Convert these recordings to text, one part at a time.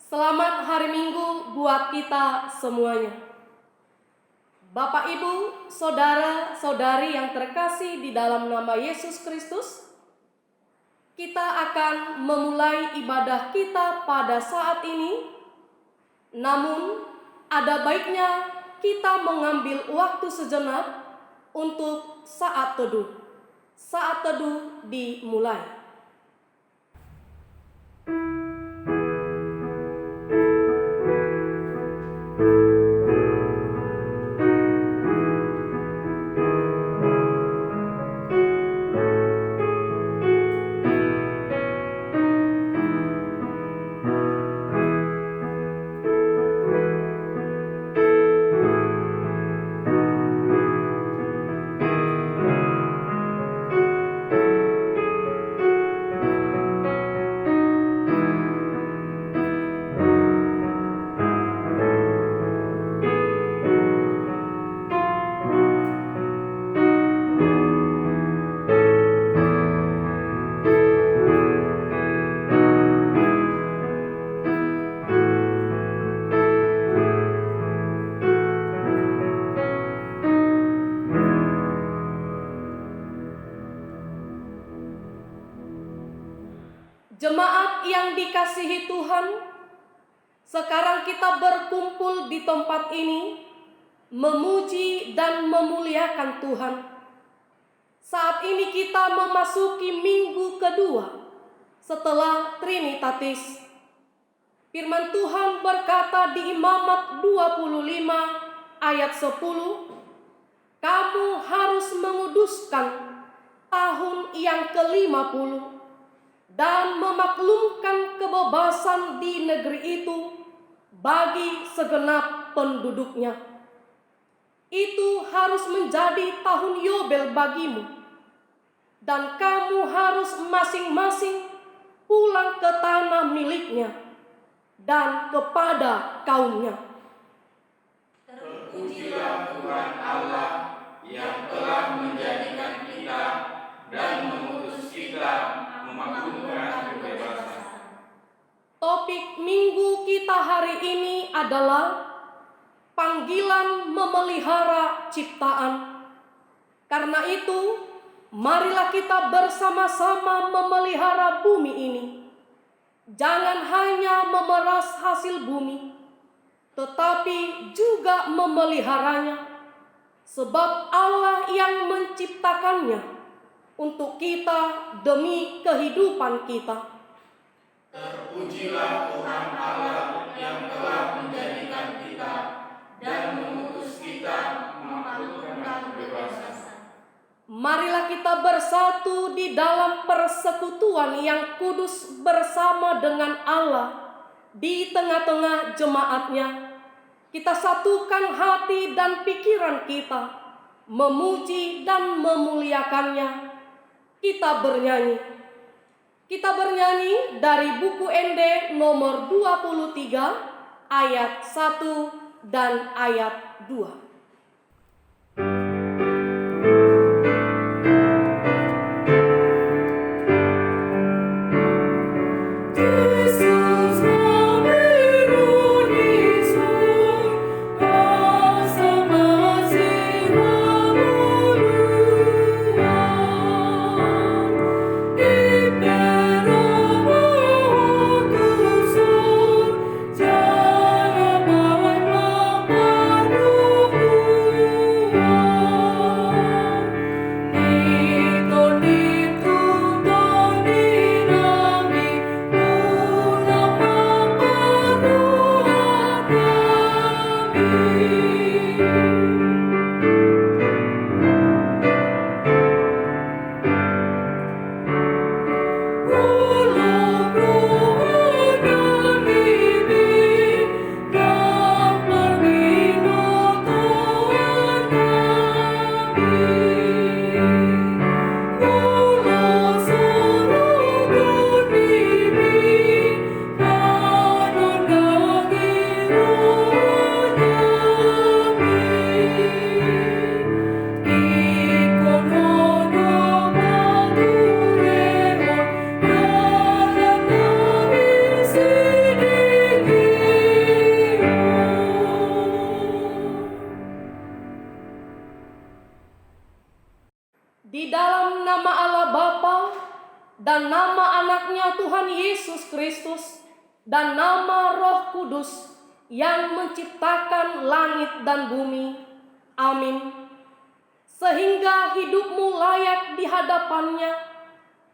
Selamat hari Minggu buat kita semuanya. Bapak, Ibu, saudara-saudari yang terkasih di dalam nama Yesus Kristus, kita akan memulai ibadah kita pada saat ini. Namun, ada baiknya kita mengambil waktu sejenak untuk saat teduh. Saat teduh dimulai. Jemaat yang dikasihi Tuhan, sekarang kita berkumpul di tempat ini memuji dan memuliakan Tuhan. Saat ini kita memasuki minggu kedua setelah Trinitatis. Firman Tuhan berkata di Imamat 25 ayat 10, "Kamu harus menguduskan tahun yang ke-50 dan memaklumkan kebebasan di negeri itu bagi segenap penduduknya. Itu harus menjadi tahun Yobel bagimu, dan kamu harus masing-masing pulang ke tanah miliknya dan kepada kaumnya." Terpujilah Tuhan Allah yang telah menjadikan kita dan mengutus kita memaklumkan kebebasan. Topik minggu kita hari ini adalah panggilan memelihara ciptaan. Karena itu, marilah kita bersama-sama memelihara bumi ini. Jangan hanya memeras hasil bumi, tetapi juga memeliharanya. Sebab Allah yang menciptakannya untuk kita demi kehidupan kita. Terpujilah Tuhan Allah yang telah menjadikan kita dan mengutus kita memaklumkan kebebasan. Marilah kita bersatu di dalam persekutuan yang kudus bersama dengan Allah di tengah-tengah jemaatnya. Kita satukan hati dan pikiran kita, memuji dan memuliakannya. Kita bernyanyi dari buku Ende nomor 23 ayat 1 dan ayat 2. Jangan Yesus Kristus dan nama Roh Kudus yang menciptakan langit dan bumi. Amin. Sehingga hidupmu layak di hadapannya,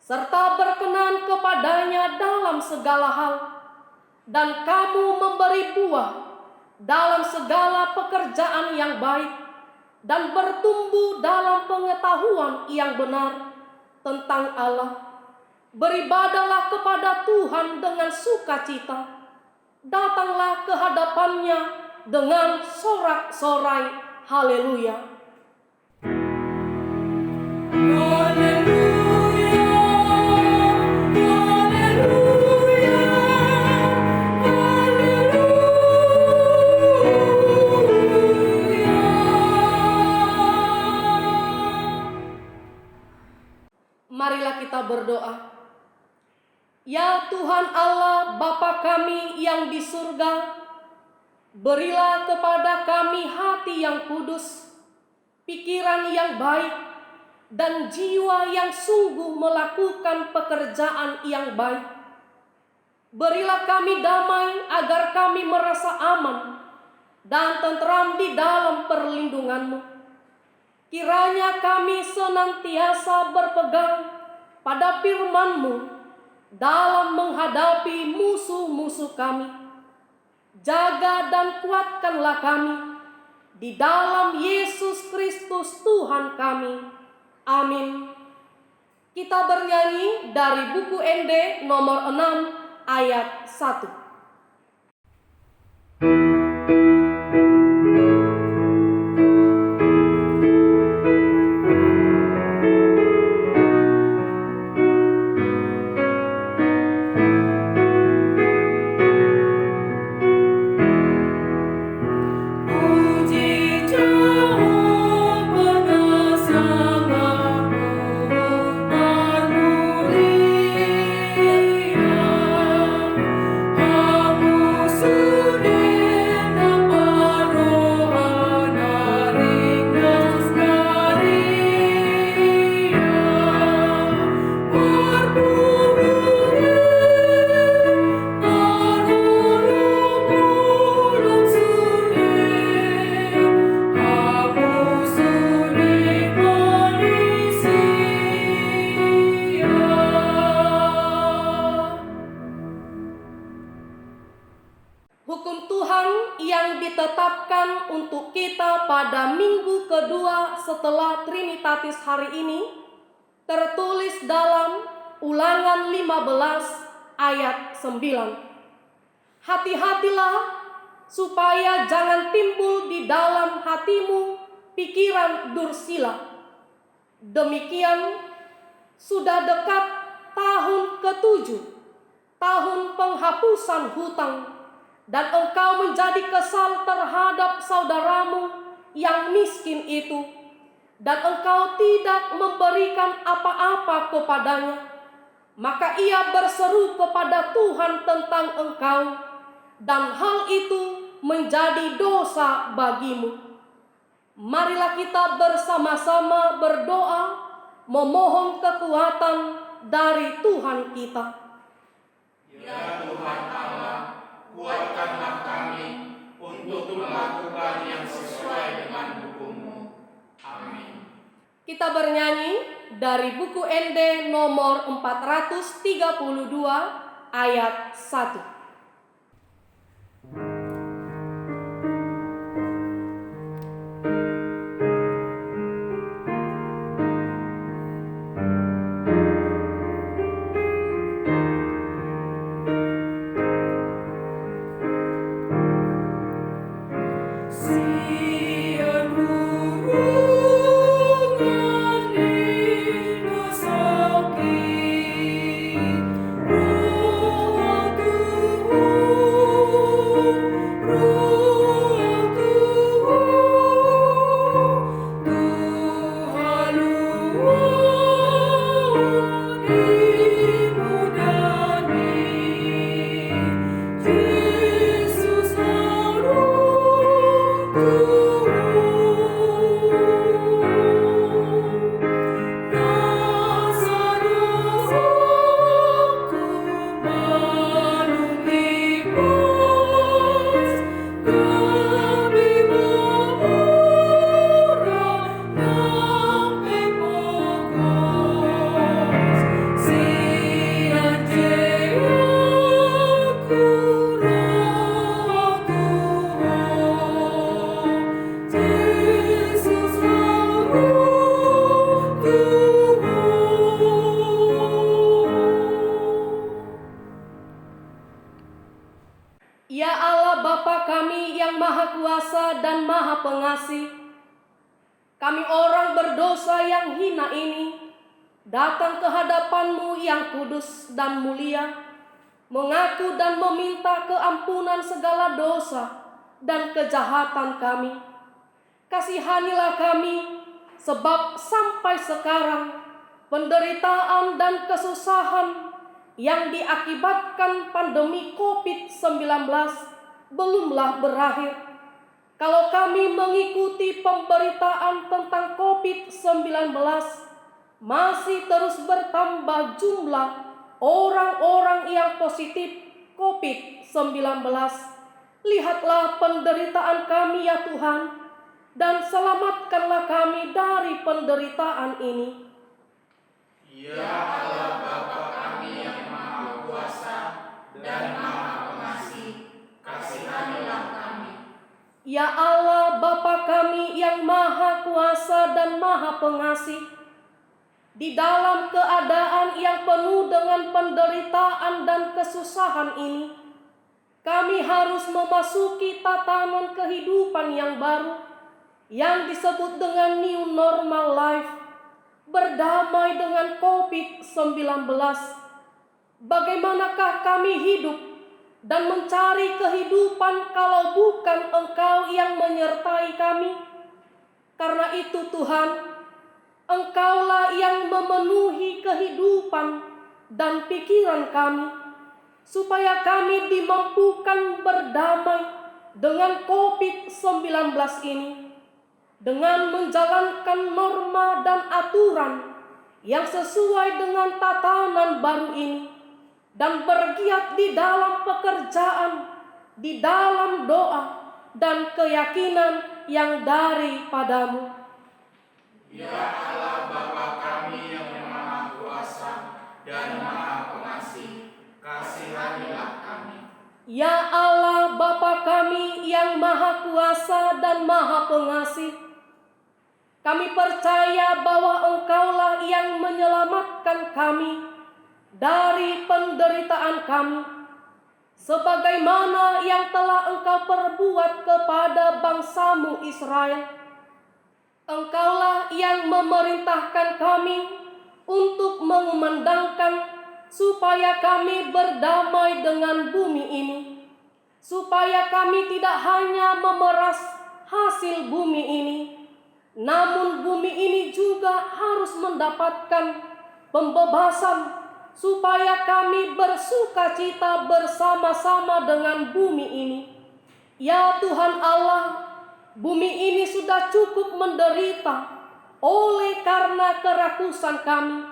serta berkenan kepadanya dalam segala hal, dan kamu memberi buah dalam segala pekerjaan yang baik, dan bertumbuh dalam pengetahuan yang benar tentang Allah. Beribadalah kepada Tuhan dengan sukacita, datanglah ke hadapannya dengan sorak-sorai. Haleluya. Haleluya, haleluya, haleluya. Marilah kita berdoa. Ya Tuhan Allah Bapa kami yang di surga, berilah kepada kami hati yang kudus, pikiran yang baik, dan jiwa yang sungguh melakukan pekerjaan yang baik. Berilah kami damai agar kami merasa aman dan tentram di dalam perlindungan-Mu. Kiranya kami senantiasa berpegang pada firman-Mu dalam menghadapi musuh-musuh kami. Jaga dan kuatkanlah kami di dalam Yesus Kristus Tuhan kami. Amin. Kita bernyanyi dari buku ND nomor 6 ayat 1. Hukum Tuhan yang ditetapkan untuk kita pada minggu kedua setelah Trinitatis hari ini tertulis dalam Ulangan 15 ayat 9. Hati-hatilah supaya jangan timbul di dalam hatimu pikiran dursila. Demikian sudah dekat tahun ke-7, tahun penghapusan hutang, dan engkau menjadi kesal terhadap saudaramu yang miskin itu, dan engkau tidak memberikan apa-apa kepadanya, maka ia berseru kepada Tuhan tentang engkau, dan hal itu menjadi dosa bagimu. Marilah kita bersama-sama berdoa, memohon kekuatan dari Tuhan kita. Ya Tuhan Allah, kuatkanlah kami untuk melakukan yang sesuai dengan hukum-Mu. Amin. Kita bernyanyi dari buku ND nomor 432 ayat 1. Roh Ya Allah Bapa kami yang Maha Kuasa dan Maha Pengasih, kami orang berdosa yang hina ini datang ke hadapan-Mu yang kudus dan mulia, mengaku dan meminta keampunan segala dosa dan kejahatan kami. Kasihanilah kami, sebab sampai sekarang penderitaan dan kesusahan yang diakibatkan pandemi COVID-19 belumlah berakhir. Kalau kami mengikuti pemberitaan tentang COVID-19, masih terus bertambah jumlah orang-orang yang positif COVID-19. Lihatlah penderitaan kami ya Tuhan, dan selamatkanlah kami dari penderitaan ini. Ya Allah Bapa kami yang Maha Kuasa dan Maha Pengasih, kasihanilah kami. Ya Allah Bapa kami yang Maha Kuasa dan Maha Pengasih, di dalam keadaan yang penuh dengan penderitaan dan kesusahan ini, kami harus memasuki tatanan kehidupan yang baru yang disebut dengan new normal life, berdamai dengan COVID-19. Bagaimanakah kami hidup dan mencari kehidupan kalau bukan Engkau yang menyertai kami? Karena itu Tuhan, Engkaulah yang memenuhi kehidupan dan pikiran kami, supaya kami dimampukan berdamai dengan COVID-19 ini, dengan menjalankan norma dan aturan yang sesuai dengan tatanan baru ini, dan bergiat di dalam pekerjaan, di dalam doa dan keyakinan yang daripadamu. Ya Allah Bapa kami yang Maha Kuasa dan Maha Pengasih, kasihanilah kami. Ya Allah Bapa kami yang Maha Kuasa dan Maha Pengasih, kami percaya bahwa Engkaulah yang menyelamatkan kami dari penderitaan kami, sebagaimana yang telah Engkau perbuat kepada bangsa-Mu Israel. Engkaulah yang memerintahkan kami untuk mengumandangkan supaya kami berdamai dengan bumi ini, supaya kami tidak hanya memeras hasil bumi ini, namun bumi ini juga harus mendapatkan pembebasan, supaya kami bersukacita bersama-sama dengan bumi ini. Ya Tuhan Allah, bumi ini sudah cukup menderita oleh karena kerakusan kami.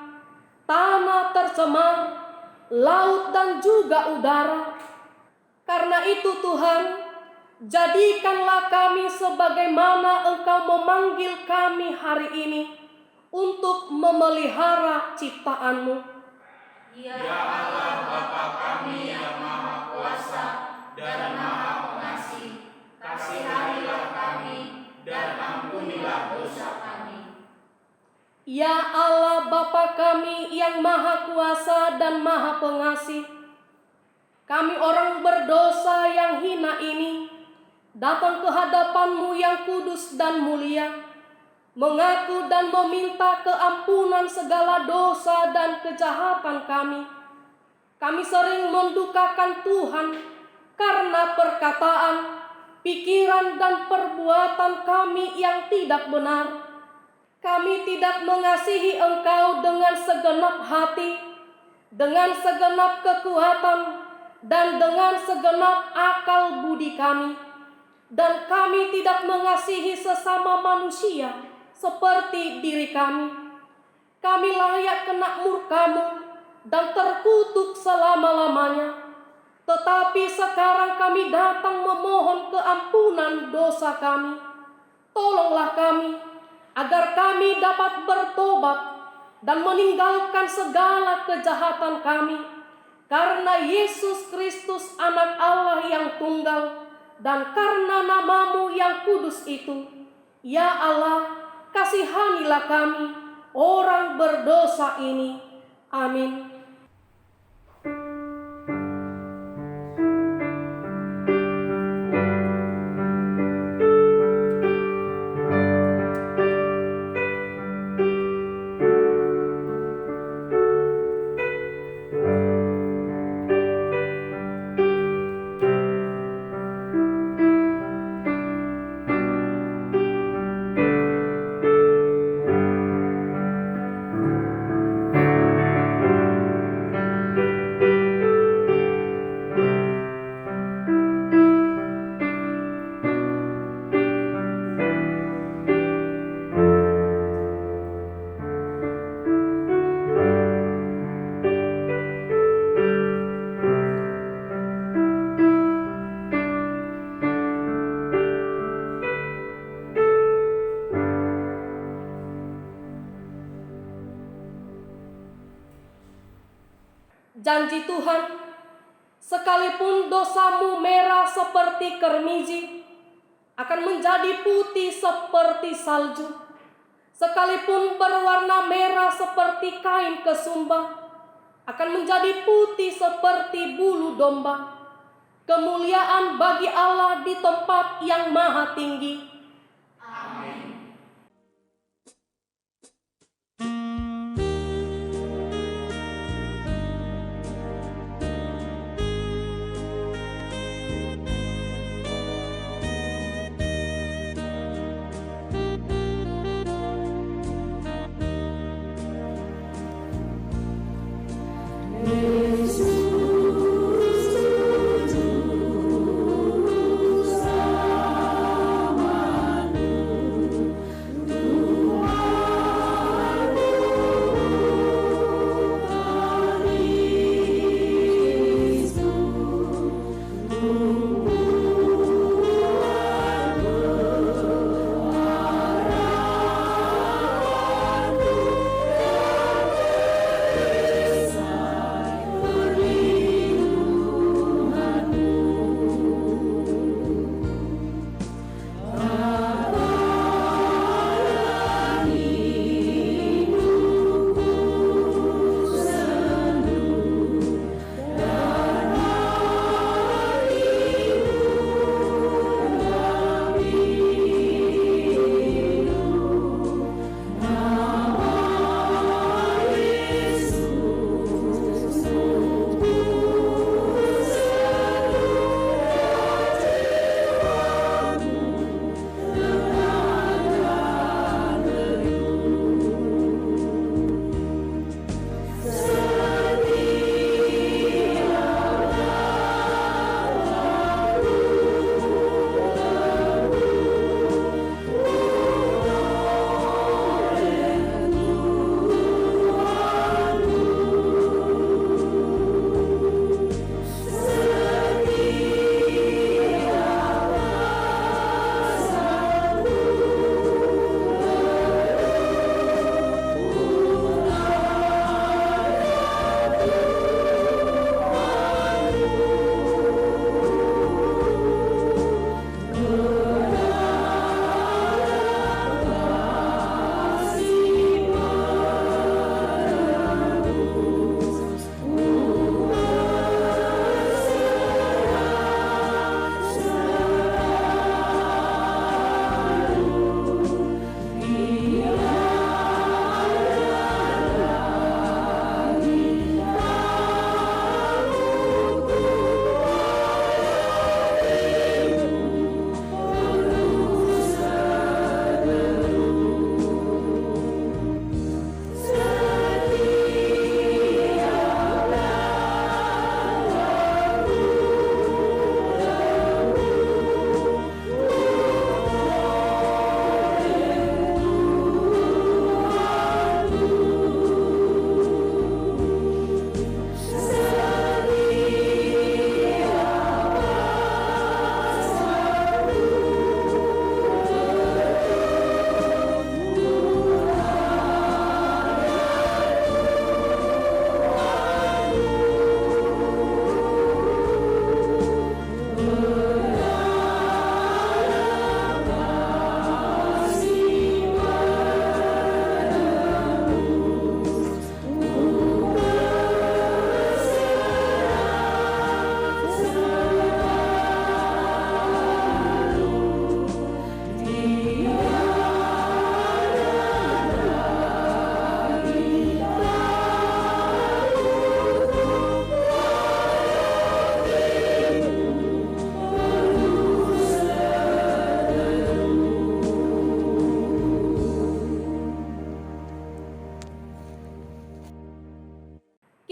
Tanah tercemar, laut dan juga udara. Karena itu Tuhan, jadikanlah kami sebagaimana Engkau memanggil kami hari ini untuk memelihara ciptaan-Mu. Ya Allah Bapa kami yang Maha Kuasa dan Maha Pengasih, kasihanilah kami dan ampunilah dosa kami. Ya Allah Bapa kami yang Maha Kuasa dan Maha Pengasih, kami orang berdosa yang hina ini datang ke hadapan-Mu yang kudus dan mulia, mengaku dan meminta keampunan segala dosa dan kejahatan kami. Kami sering mendukakan Tuhan karena perkataan, pikiran dan perbuatan kami yang tidak benar. Kami tidak mengasihi Engkau dengan segenap hati, dengan segenap kekuatan, dan dengan segenap akal budi kami. Dan kami tidak mengasihi sesama manusia seperti diri kami. Kami layak kena murka-Mu dan terkutuk selama-lamanya. Tetapi sekarang kami datang memohon keampunan dosa kami. Tolonglah kami, agar kami dapat bertobat dan meninggalkan segala kejahatan kami, karena Yesus Kristus Anak Allah yang tunggal, dan karena nama-Mu yang kudus itu. Ya Allah, kasihanilah kami, orang berdosa ini. Amin. Janji Tuhan, sekalipun dosamu merah seperti kermiji, akan menjadi putih seperti salju. Sekalipun berwarna merah seperti kain kesumba, akan menjadi putih seperti bulu domba. Kemuliaan bagi Allah di tempat yang maha tinggi. Amin.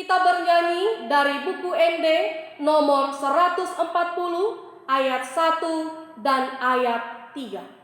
Kita bernyanyi dari buku ND nomor 140 ayat 1 dan ayat 3.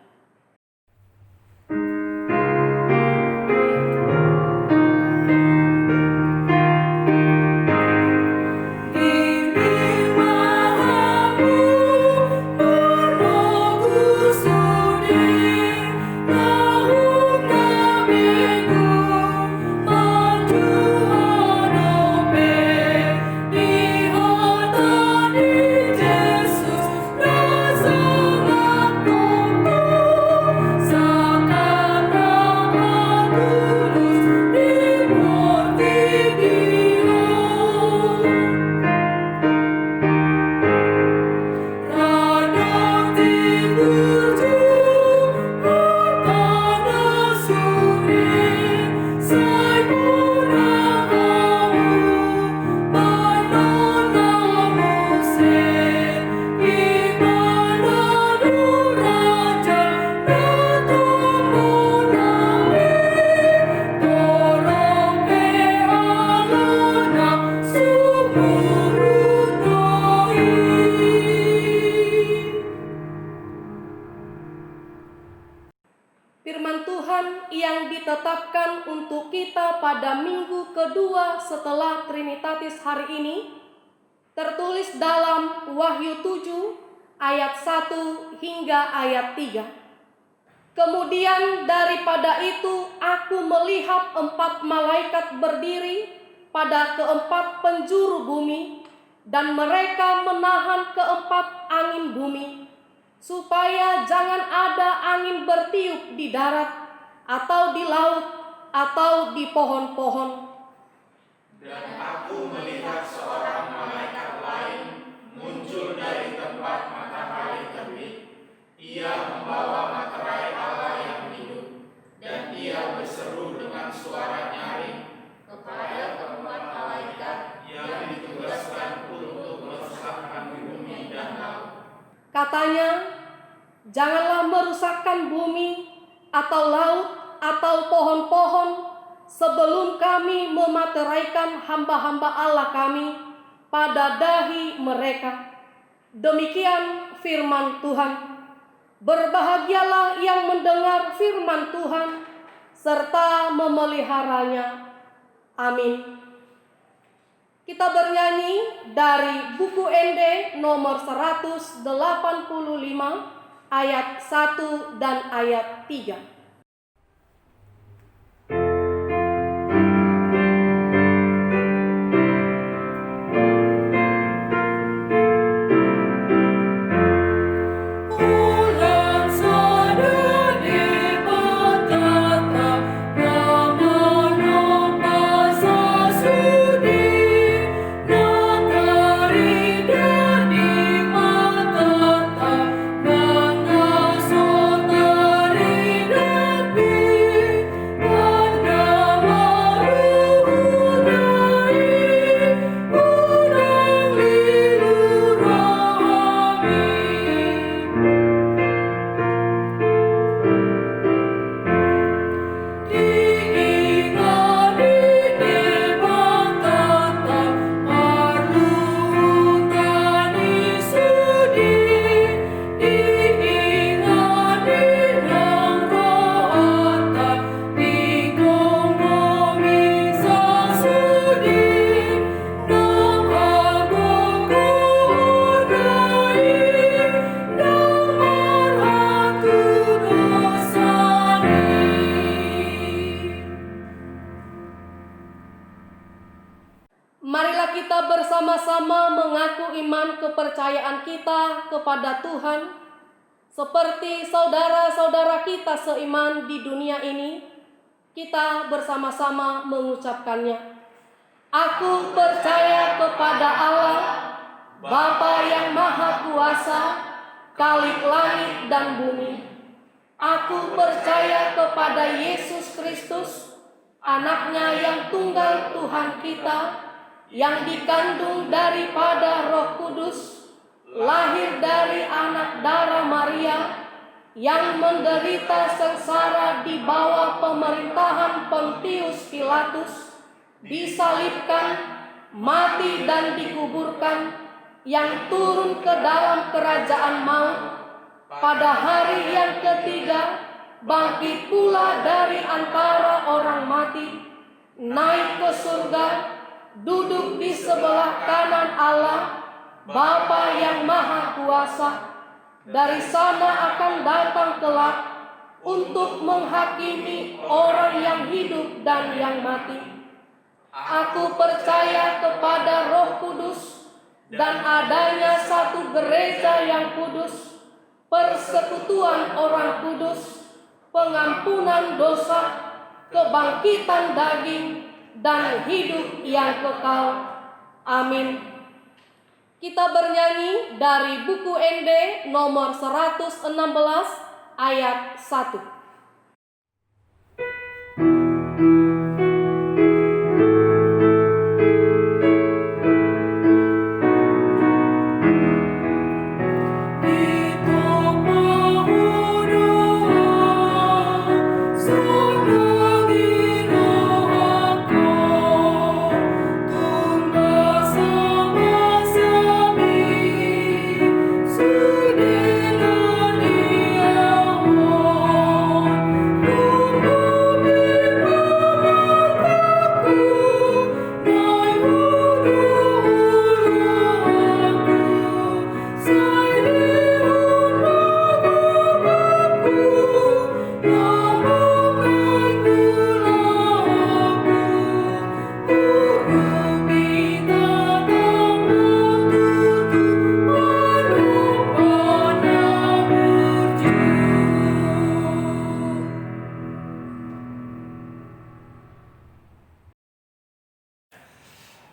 yang ditetapkan untuk kita pada minggu kedua setelah Trinitatis hari ini tertulis dalam Wahyu 7 ayat 1 hingga ayat 3. Kemudian daripada itu aku melihat 4 malaikat berdiri pada keempat penjuru bumi, dan mereka menahan keempat angin bumi, supaya jangan ada angin bertiup di darat, atau di laut, atau di pohon-pohon. Dan aku melihat seorang malaikat lain muncul dari tempat matahari terbit. Ia membawa materai Allah yang hidup, dan ia berseru dengan suara nyaring kepada keempat malaikat yang ditugaskan untuk merusakkan bumi dan laut. Katanya, janganlah merusakkan bumi atau laut atau pohon-pohon sebelum kami memateraikan hamba-hamba Allah kami pada dahi mereka. Demikian firman Tuhan. Berbahagialah yang mendengar firman Tuhan serta memeliharanya. Amin. Kita bernyanyi dari buku ND nomor 185 ayat 1 dan ayat 3. Marilah kita bersama-sama mengaku iman kepercayaan kita kepada Tuhan, seperti saudara-saudara kita seiman di dunia ini. Kita bersama-sama mengucapkannya. Aku percaya kepada Allah, Bapa yang Maha Kuasa, Khalik langit dan bumi. Aku percaya kepada Yesus Kristus, Anaknya yang tunggal Tuhan kita, yang dikandung daripada Roh Kudus, lahir dari anak darah Maria, yang menderita sengsara di bawah pemerintahan Pontius Pilatus, disalibkan, mati dan dikuburkan, yang turun ke dalam kerajaan maut, pada hari yang ketiga bangkit pula dari antara orang mati, naik ke surga, duduk di sebelah kanan Allah, Bapa yang Maha Kuasa. Dari sana akan datang kelak untuk menghakimi orang yang hidup dan yang mati. Aku percaya kepada Roh Kudus dan adanya satu gereja yang kudus, persekutuan orang kudus, pengampunan dosa, kebangkitan daging, dan hidup yang kekal. Amin. Kita bernyanyi dari buku ND nomor 116 ayat 1. Sudah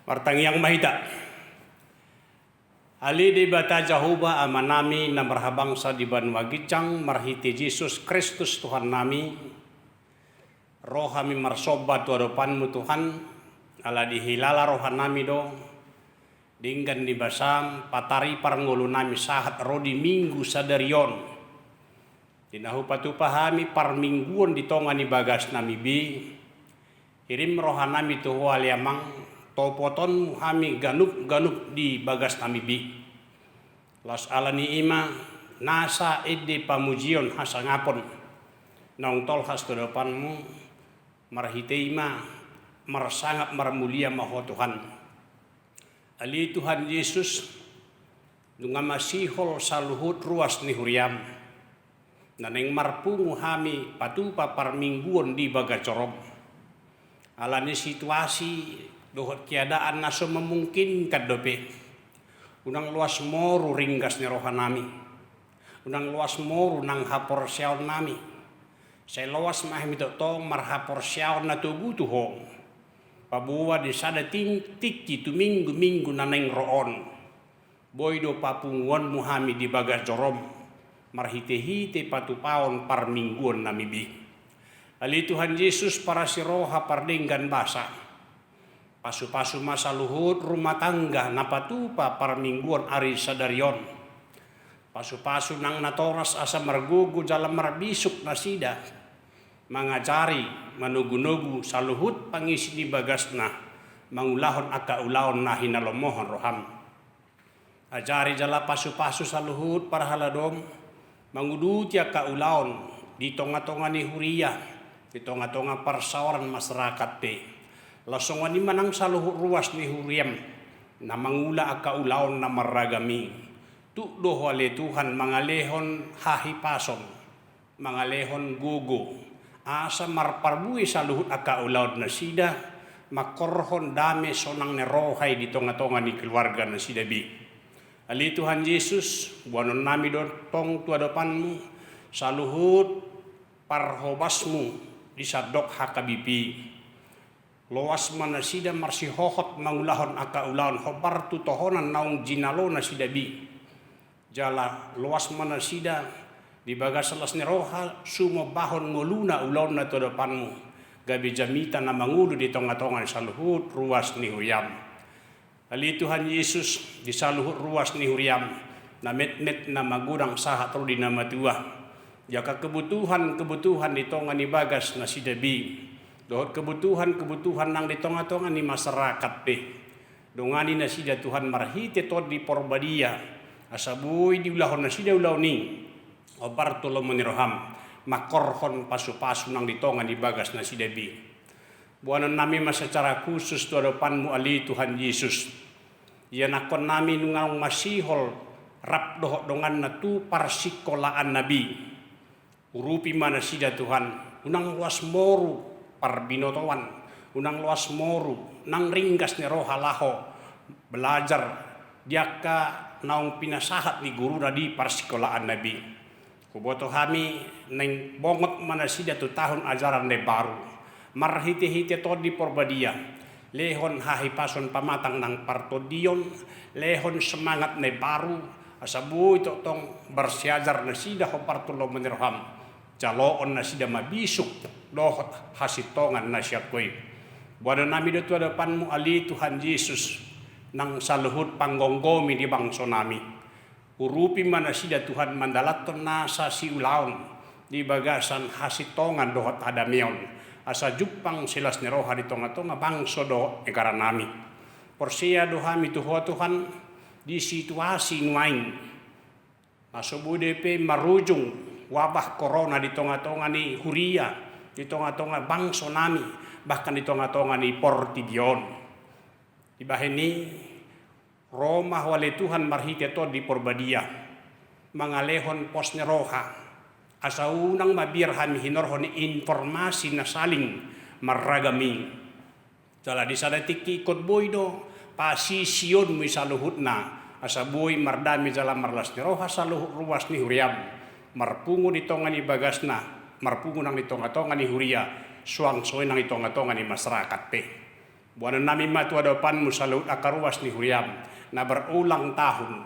Martangiang mahita. Ali di bata Jehovah amanami na marhabangsa di banwa gicang marhiti Jesus Kristus Tuhan nami. Roh kami marsobat wadapanmu Tuhan. Ala dihilala rohan nami do. Dinggan di basam patari parngulu nami sahat rodi minggu sadarion. Tinahu patupahami parmingguon di tongan di bagas nami bi. Irim rohan nami tuhu aliamang. Topoton kami ganup di bagas nami bi. Las alani ima nasa ide pamujion hasangapon. Nong tol has depanmu marhite ima marsangat marmulia maho Tuhan. Ali Tuhan Yesus dunga masihol saluhut ruas ni huriam. Naneng marpungu kami patupa parmingguon di bagas corom. Alani situasi dohot keadaan naso memungkinkan dope. Unang luas moru ringgas ni rohan nami. Unang luas moru nang hapor siaon nami. Saya luas mahim itu tong marhapor siaon na tugu tuhong. Pabuwa di sada tintik itu minggu naneng roon. Boydo papunguan muhami di bagas jorom. Marhite-hite patupaon par mingguan nami bi. Ali Tuhan Yesus para siroha pardenggan basa. Pasu-pasu masa luhut rumah tangga napatupa parmingguan ari sadarion. Pasu-pasu nang natoras asa margugu jalan marbisuk nasida. Mangajari manugu-nugu saluhut pangisi di bagasna. Mangulahon aka ulahon na hinalomohon roham. Ajari jala pasu-pasu saluhut para haladom. Manguduti aka ulahon di tonga-tonga ni huria. Di tonga-tonga persawaran masyarakat pe. Lasong wani manang saluhut ruas ni huriam na mangula aka ulaon na maragami. Tukdo wale Tuhan mangalehon hahipason, mangalehon gugu. Asa marparbui saluhut aka ulaon na sida, makorhon dame sonang nerohay di tonga-tonga ni keluarga na sida bi. Ali Tuhan Yesus, buanon nami tong tuadapanmu, saluhut parhobasmu di sadok hakabipi. Loas mana sida marsi hohot mangulahon aka ulahon hobar tu tohonan naung jinalo na sida bi. Jala loas mana sida di bagas selas neroha sumo bahon ngoluna ulahon na to depanmu. Gabi jamita na mangulu di tonga-tonga saluhut ruas ni huriam. Ali Tuhan Yesus di saluhut ruas ni huriam. Na met-met na magudang sahat ro di nama tua. Jaka kebutuhan di tonga ni bagas na sida bi. Dohot kebutuhan nang di tonga-tonga ni masyarakat pe. Dongani na sida Tuhan marhite to di porbadia. Asabuy di ulahon na sida ulaw ni. Obar tolo meniroham. Makorhon pasu-pasu nang di tonga ni bagas na sida bi. Buanan nami secara khusus to depanmu ali Tuhan Yesus. Yan akon nami nungang masihol rap dohot dongan na tu parsikolaan nabi. Urupi mana sida Tuhan. Unang luas moru parbinotawan, unang luas moru, nang ringgas ni roha laho, belajar, diaka naung pinasahat ni guru na di parsikolaan nabi. Kuboto kami neng bongot mana sida tu tahun ajaran de baru, marhite-hite to di porbadia, lehon hahipason pamatang nang partodion, lehon semangat ne baru, asabu itu tong bersiajar na sida ho partulo menirham, jaloon na sida mabisuk, dohot hasitongan na siya koy. Buwan nami dito depanmu ali Tuhan Yesus nang saluhut panggonggomi di bangso nami. Urupi mana sida Tuhan mandalaton na sa siulaon di bagasan hasitongan dohot adamion. Asa jupang silas ni roha di tonga-tonga bangso do negara nami. Porsia dohami Tuhan di situasi nuaing. Masubu DP marujung wabah corona di tonga-tonga ni huria. Di tonga-tonga bangso nami, bahkan di tonga-tonga ni Portigion. Di bahini Roma wale Tuhan marhite to di porbadia. Mangalehon pos neroha. Asa unang mabir hami hinorhon informasi na saling maragami. Jala di sada tiki ikot boydo pasision mi saluhut na. Asa boy mardami jala marlas neroha saluhut ruas ni huriam. Marpungu di tonga ni bagasna. Marpungu nang di tonga-tonga ni huria. Suang soy nang di tonga-tonga ni masyarakat pe. Buana nami matu adopan musalut akaruas ni huyam na berulang tahun.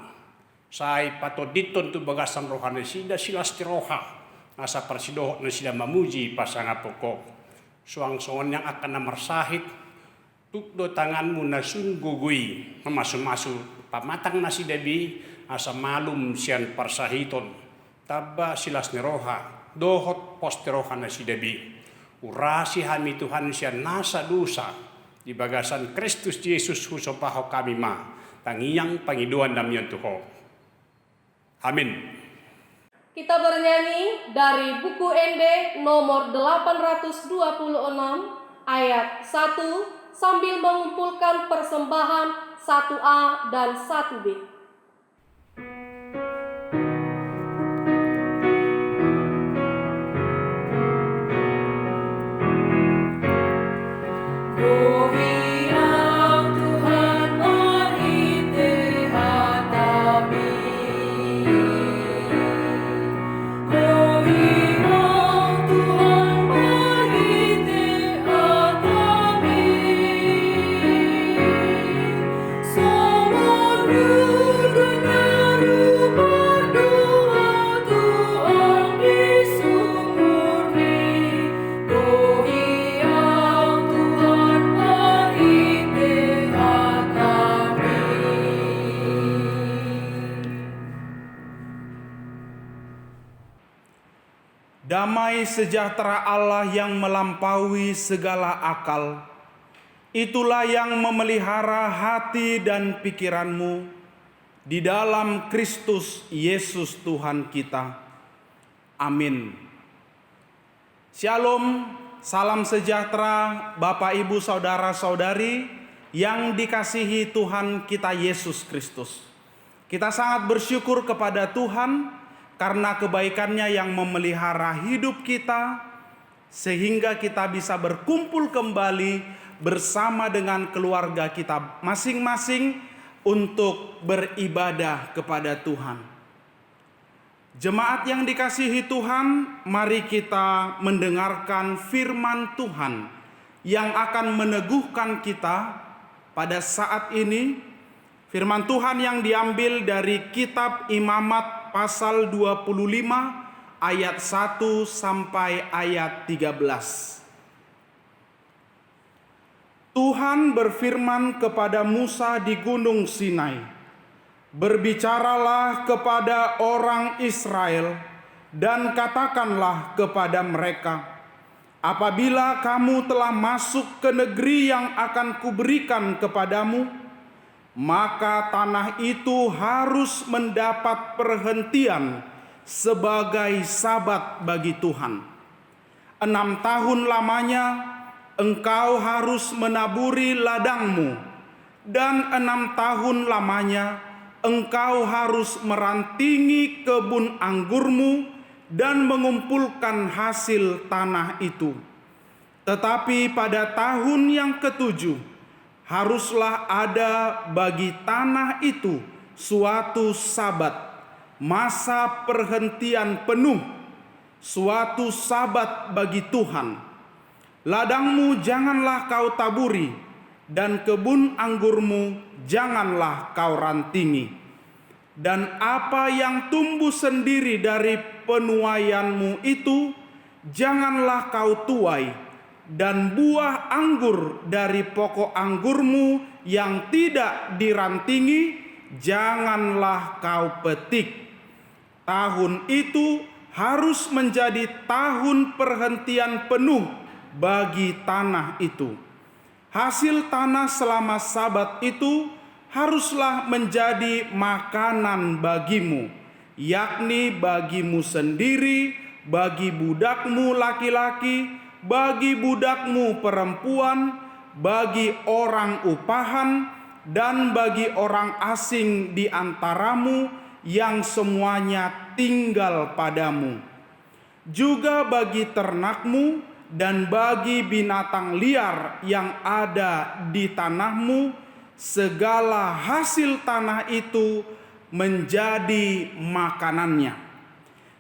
Sai patoditon tu bagasan rohani sida silas tiroha asa persidoh na sida mamuji pasanga pokok. Suang-suang yang akan namersahit tukdo tanganmu na sunggugui memasu-masu pamatang nasi debi asa malum sian parsahiton tabba silas niroha dohot posteroha nasi debi urasi hami Tuhan sian nasa dosa di bagasan Kristus Yesus husopaho kami ma tangiyang pangiduan damian Tuho. Amin. Kita bernyanyi dari buku ND nomor 826 ayat 1 sambil mengumpulkan persembahan 1A dan 1B. Damai sejahtera Allah yang melampaui segala akal, itulah yang memelihara hati dan pikiranmu di dalam Kristus Yesus Tuhan kita. Amin. Shalom, salam sejahtera Bapak Ibu Saudara-saudari yang dikasihi Tuhan kita Yesus Kristus. Kita sangat bersyukur kepada Tuhan karena kebaikannya yang memelihara hidup kita, sehingga kita bisa berkumpul kembali bersama dengan keluarga kita masing-masing untuk beribadah kepada Tuhan. Jemaat yang dikasihi Tuhan, mari kita mendengarkan firman Tuhan yang akan meneguhkan kita pada saat ini. Firman Tuhan yang diambil dari kitab Imamat pasal 25 ayat 1 sampai ayat 13. Tuhan berfirman kepada Musa di Gunung Sinai, "Berbicaralah kepada orang Israel dan katakanlah kepada mereka, apabila kamu telah masuk ke negeri yang akan kuberikan kepadamu, maka tanah itu harus mendapat perhentian sebagai sabat bagi Tuhan. 6 tahun lamanya engkau harus menaburi ladangmu, dan 6 tahun lamanya engkau harus merantingi kebun anggurmu dan mengumpulkan hasil tanah itu. Tetapi pada tahun yang ke-7, haruslah ada bagi tanah itu suatu sabat, masa perhentian penuh, suatu sabat bagi Tuhan. Ladangmu janganlah kau taburi, dan kebun anggurmu janganlah kau rantingi. Dan apa yang tumbuh sendiri dari penuaianmu itu janganlah kau tuai, dan buah anggur dari pokok anggurmu yang tidak dirantingi janganlah kau petik. Tahun itu harus menjadi tahun perhentian penuh bagi tanah itu. Hasil tanah selama sabat itu haruslah menjadi makanan bagimu, yakni bagimu sendiri, bagi budakmu laki-laki, bagi budakmu perempuan, bagi orang upahan, dan bagi orang asing di antaramu yang semuanya tinggal padamu. Juga bagi ternakmu dan bagi binatang liar yang ada di tanahmu, segala hasil tanah itu menjadi makanannya.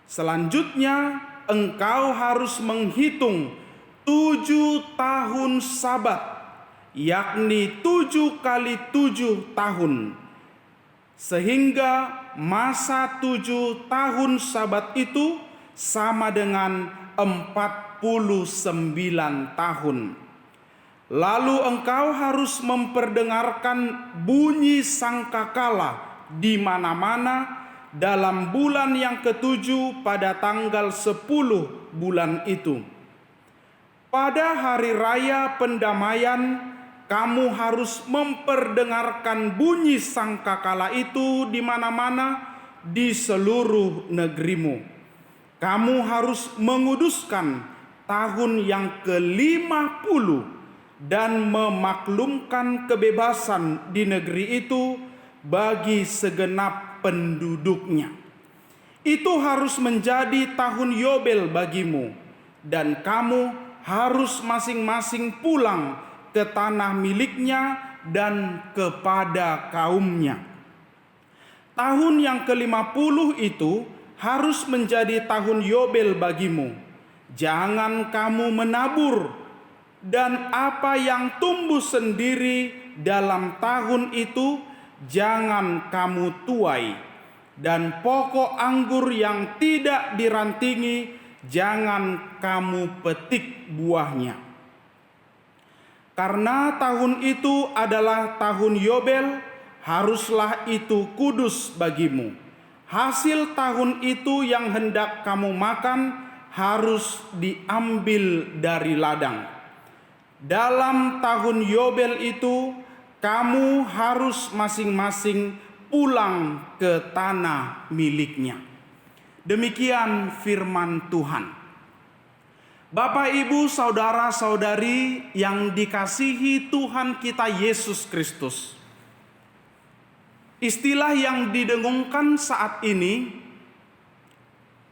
Selanjutnya engkau harus menghitung 7 tahun sabat yakni 7 kali 7 tahun, sehingga masa 7 tahun Sabat itu sama dengan 49 tahun. Lalu engkau harus memperdengarkan bunyi sangkakala di mana-mana dalam bulan yang ke-7 pada tanggal 10 bulan itu. Pada hari raya pendamaian, kamu harus memperdengarkan bunyi sangkakala itu di mana-mana di seluruh negerimu. Kamu harus menguduskan tahun yang ke-50 dan memaklumkan kebebasan di negeri itu bagi segenap penduduknya. Itu harus menjadi tahun Yobel bagimu, dan kamu harus masing-masing pulang ke tanah miliknya dan kepada kaumnya. Tahun yang ke-50 itu harus menjadi tahun Yobel bagimu. Jangan kamu menabur, dan apa yang tumbuh sendiri dalam tahun itu jangan kamu tuai, dan pokok anggur yang tidak dirantingi jangan kamu petik buahnya. Karena tahun itu adalah tahun Yobel, haruslah itu kudus bagimu. Hasil tahun itu yang hendak kamu makan harus diambil dari ladang. Dalam tahun Yobel itu kamu harus masing-masing pulang ke tanah miliknya. Demikian firman Tuhan. Bapak, Ibu, saudara-saudari yang dikasihi Tuhan kita Yesus Kristus. Istilah yang didengungkan saat ini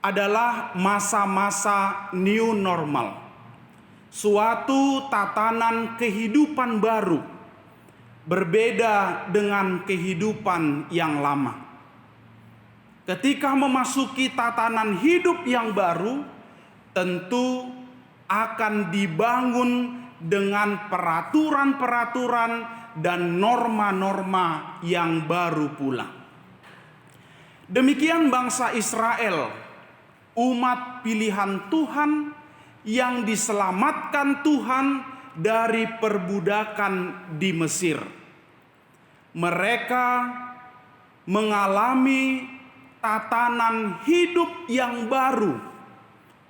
adalah masa-masa new normal. Suatu tatanan kehidupan baru, berbeda dengan kehidupan yang lama. Ketika memasuki tatanan hidup yang baru, tentu akan dibangun dengan peraturan-peraturan dan norma-norma yang baru pula. Demikian bangsa Israel, umat pilihan Tuhan yang diselamatkan Tuhan dari perbudakan di Mesir. Mereka mengalami tatanan hidup yang baru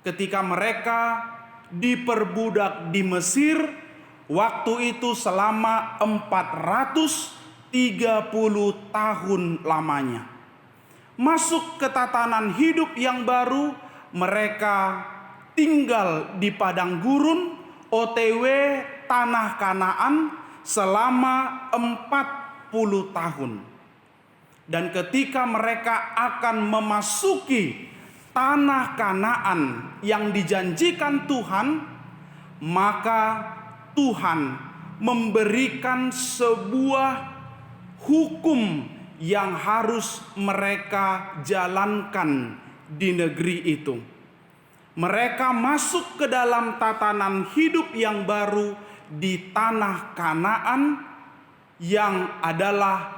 ketika mereka diperbudak di Mesir, waktu itu selama 430 tahun lamanya. Masuk ke tatanan hidup yang baru, mereka tinggal di padang gurun, OTW tanah Kanaan selama 40 tahun. Dan ketika mereka akan memasuki tanah Kanaan yang dijanjikan Tuhan, maka Tuhan memberikan sebuah hukum yang harus mereka jalankan di negeri itu. Mereka masuk ke dalam tatanan hidup yang baru di tanah Kanaan yang adalah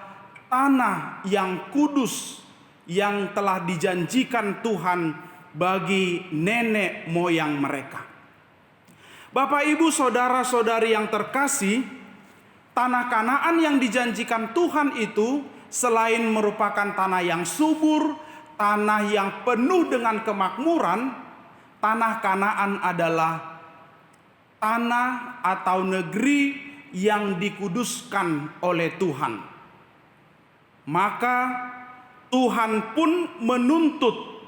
tanah yang kudus yang telah dijanjikan Tuhan bagi nenek moyang mereka. Bapak, Ibu, saudara-saudari yang terkasih, tanah Kanaan yang dijanjikan Tuhan itu selain merupakan tanah yang subur, tanah yang penuh dengan kemakmuran, tanah Kanaan adalah tanah atau negeri yang dikuduskan oleh Tuhan. Maka Tuhan pun menuntut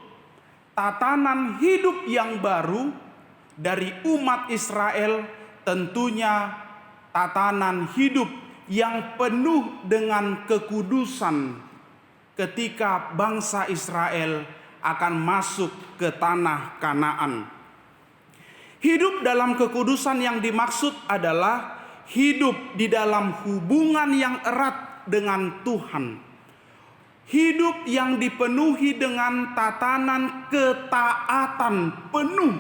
tatanan hidup yang baru dari umat Israel, tentunya tatanan hidup yang penuh dengan kekudusan ketika bangsa Israel akan masuk ke tanah Kanaan. Hidup dalam kekudusan yang dimaksud adalah hidup di dalam hubungan yang erat dengan Tuhan. Hidup yang dipenuhi dengan tatanan ketaatan penuh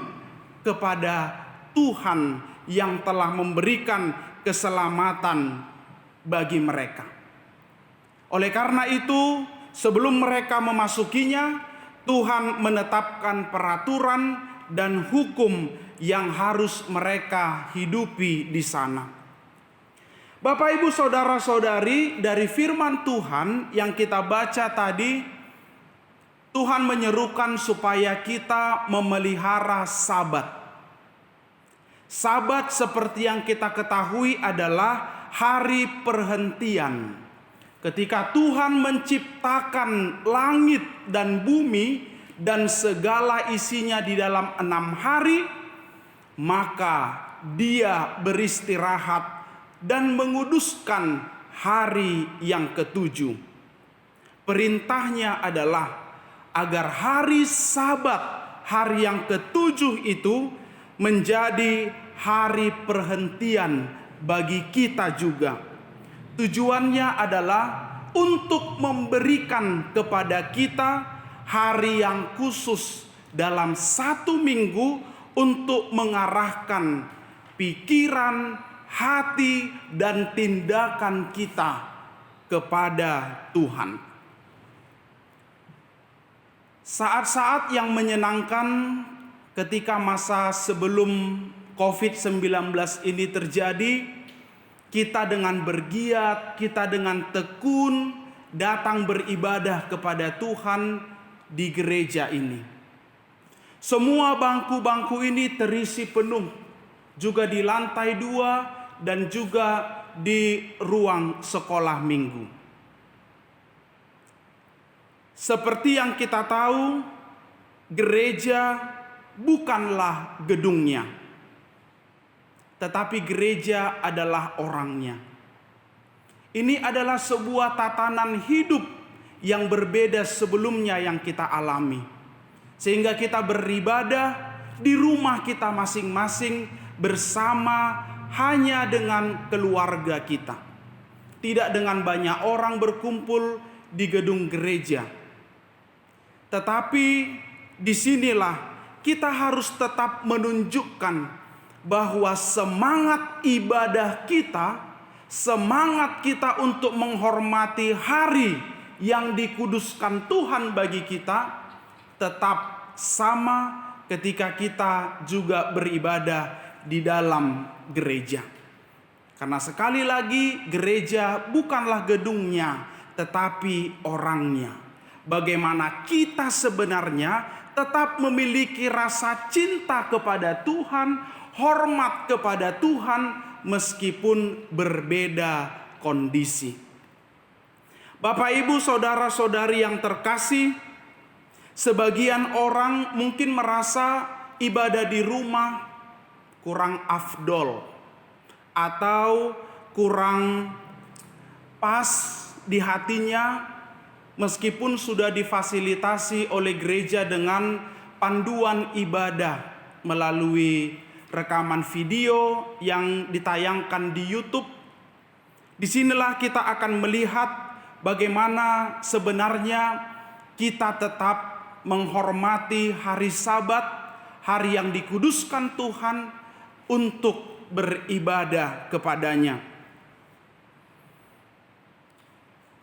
kepada Tuhan yang telah memberikan keselamatan bagi mereka. Oleh karena itu, sebelum mereka memasukinya, Tuhan menetapkan peraturan dan hukum yang harus mereka hidupi di sana. Bapak, Ibu, saudara-saudari, dari firman Tuhan yang kita baca tadi, Tuhan menyerukan supaya kita memelihara Sabat. Sabat seperti yang kita ketahui adalah hari perhentian. Ketika Tuhan menciptakan langit dan bumi dan segala isinya di dalam 6 hari, maka Dia beristirahat dan menguduskan hari yang ke-7. Perintahnya adalah agar hari Sabat, hari yang ke-7 itu menjadi hari perhentian bagi kita juga. Tujuannya adalah untuk memberikan kepada kita hari yang khusus dalam 1 minggu untuk mengarahkan pikiran, hati, dan tindakan kita kepada Tuhan. Saat-saat yang menyenangkan ketika masa sebelum COVID-19 ini terjadi, kita dengan bergiat, kita dengan tekun datang beribadah kepada Tuhan di gereja ini. Semua bangku-bangku ini terisi penuh, juga di lantai 2 dan juga di ruang sekolah minggu. Seperti yang kita tahu, gereja bukanlah gedungnya, tetapi gereja adalah orangnya. Ini adalah sebuah tatanan hidup yang berbeda sebelumnya yang kita alami. Sehingga kita beribadah di rumah kita masing-masing bersama hanya dengan keluarga kita. Tidak dengan banyak orang berkumpul di gedung gereja. Tetapi disinilah kita harus tetap menunjukkan bahwa semangat ibadah kita, semangat kita untuk menghormati hari yang dikuduskan Tuhan bagi kita, tetap sama ketika kita juga beribadah di dalam gereja. Karena sekali lagi, gereja bukanlah gedungnya, tetapi orangnya. Bagaimana kita sebenarnya tetap memiliki rasa cinta kepada Tuhan, hormat kepada Tuhan meskipun berbeda kondisi. Bapak, Ibu, saudara-saudari yang terkasih, sebagian orang mungkin merasa ibadah di rumah kurang afdol atau kurang pas di hatinya, meskipun sudah difasilitasi oleh gereja dengan panduan ibadah melalui rekaman video yang ditayangkan di YouTube. Disinilah kita akan melihat bagaimana sebenarnya kita tetap menghormati hari Sabat, hari yang dikuduskan Tuhan untuk beribadah kepadanya.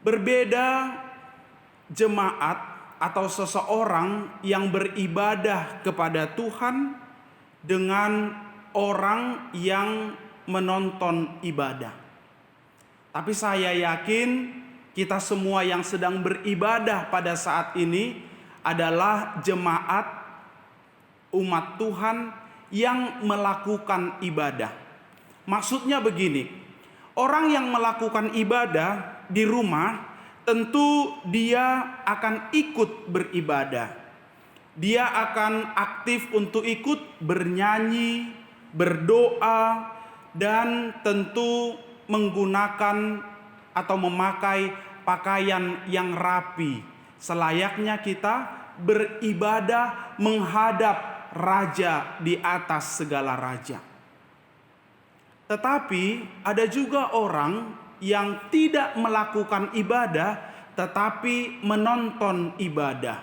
Berbeda jemaat atau seseorang yang beribadah kepada Tuhan dengan orang yang menonton ibadah. Tapi saya yakin kita semua yang sedang beribadah pada saat ini adalah jemaat umat Tuhan yang melakukan ibadah. Maksudnya begini, orang yang melakukan ibadah di rumah tentu dia akan ikut beribadah. Dia akan aktif untuk ikut bernyanyi, berdoa, dan tentu menggunakan atau memakai pakaian yang rapi. Selayaknya kita beribadah menghadap Raja di atas segala raja. Tetapi ada juga orang yang tidak melakukan ibadah tetapi menonton ibadah.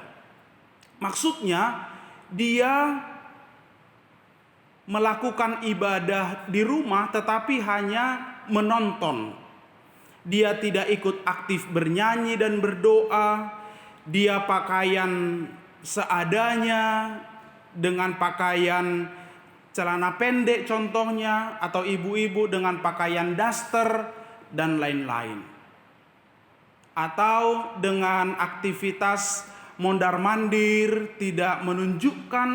Maksudnya dia melakukan ibadah di rumah tetapi hanya menonton. Dia tidak ikut aktif bernyanyi dan berdoa. Dia pakaian seadanya, dengan pakaian celana pendek contohnya, atau ibu-ibu dengan pakaian daster dan lain-lain. Atau dengan aktivitas mondar-mandir, tidak menunjukkan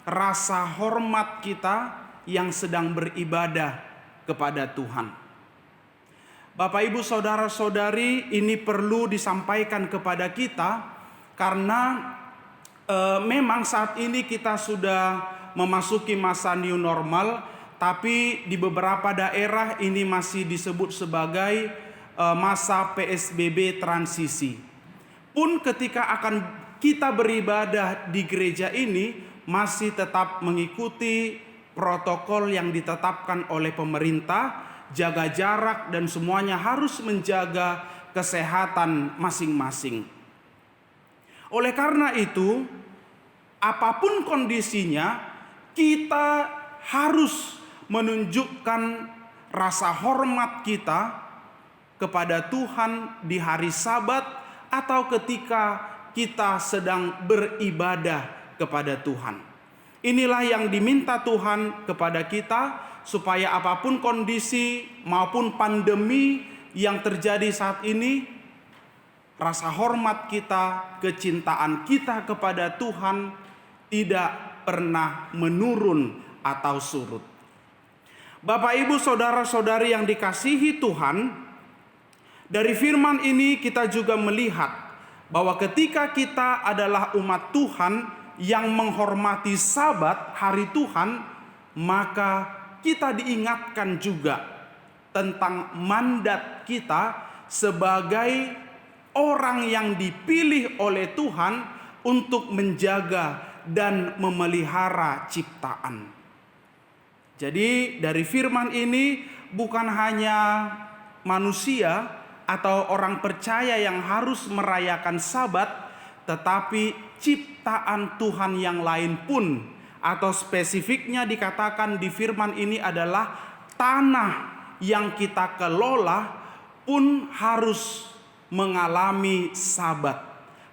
rasa hormat kita yang sedang beribadah kepada Tuhan. Bapak, Ibu, saudara-saudari, ini perlu disampaikan kepada kita karena memang saat ini kita sudah memasuki masa new normal, tapi di beberapa daerah ini masih disebut sebagai masa PSBB transisi. Pun ketika akan kita beribadah di gereja ini masih tetap mengikuti protokol yang ditetapkan oleh pemerintah, jaga jarak, dan semuanya harus menjaga kesehatan masing-masing. Oleh karena itu, apapun kondisinya, kita harus menunjukkan rasa hormat kita kepada Tuhan di hari Sabat atau ketika kita sedang beribadah kepada Tuhan. Inilah yang diminta Tuhan kepada kita, supaya apapun kondisi maupun pandemi yang terjadi saat ini, rasa hormat kita, kecintaan kita kepada Tuhan tidak pernah menurun atau surut. Bapak, Ibu, saudara-saudari yang dikasihi Tuhan, dari firman ini kita juga melihat bahwa ketika kita adalah umat Tuhan yang menghormati Sabat, hari Tuhan, maka kita diingatkan juga tentang mandat kita sebagai orang yang dipilih oleh Tuhan untuk menjaga dan memelihara ciptaan. Jadi dari firman ini bukan hanya manusia atau orang percaya yang harus merayakan Sabat, tetapi ciptaan Tuhan yang lain pun, atau spesifiknya dikatakan di firman ini adalah tanah yang kita kelola pun harus mengalami Sabat,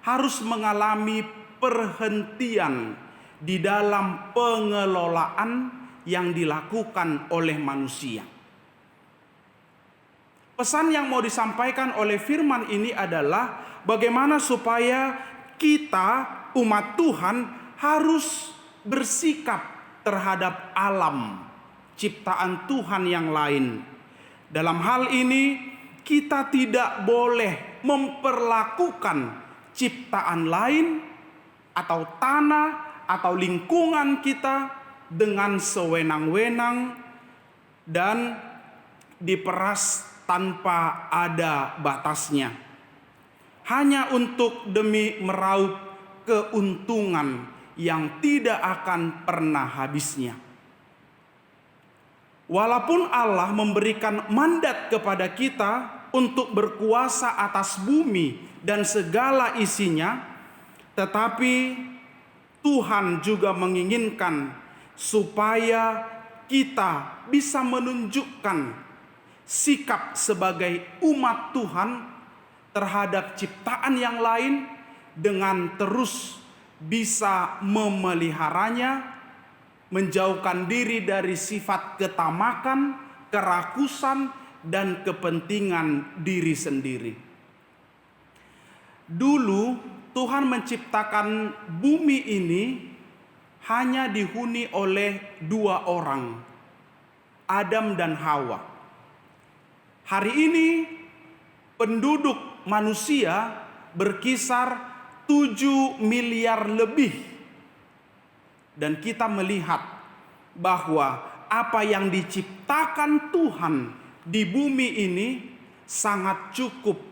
harus mengalami perhentian di dalam pengelolaan yang dilakukan oleh manusia. Pesan yang mau disampaikan oleh firman ini adalah bagaimana supaya kita, umat Tuhan, harus bersikap terhadap alam ciptaan Tuhan yang lain. Dalam hal ini kita tidak boleh memperlakukan ciptaan lain atau tanah atau lingkungan kita dengan sewenang-wenang dan diperas tanpa ada batasnya, hanya untuk demi meraup keuntungan yang tidak akan pernah habisnya. Walaupun Allah memberikan mandat kepada kita untuk berkuasa atas bumi dan segala isinya, tetapi Tuhan juga menginginkan supaya kita bisa menunjukkan sikap sebagai umat Tuhan terhadap ciptaan yang lain dengan terus bisa memeliharanya, menjauhkan diri dari sifat ketamakan, kerakusan, dan kepentingan diri sendiri. Dulu Tuhan menciptakan bumi ini hanya dihuni oleh dua orang, Adam dan Hawa. Hari ini penduduk manusia berkisar 7 miliar lebih. Dan kita melihat bahwa apa yang diciptakan Tuhan di bumi ini sangat cukup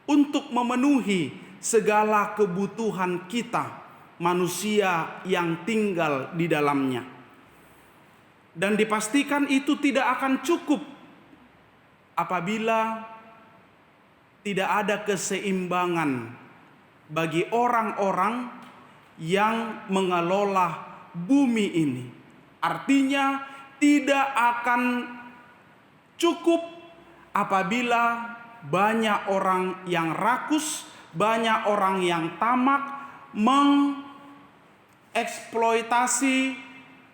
untuk memenuhi segala kebutuhan kita, manusia yang tinggal di dalamnya. Dan dipastikan itu tidak akan cukup apabila tidak ada keseimbangan bagi orang-orang yang mengelola bumi ini, Artinya tidak akan cukup apabila banyak orang yang rakus, banyak orang yang tamak mengeksploitasi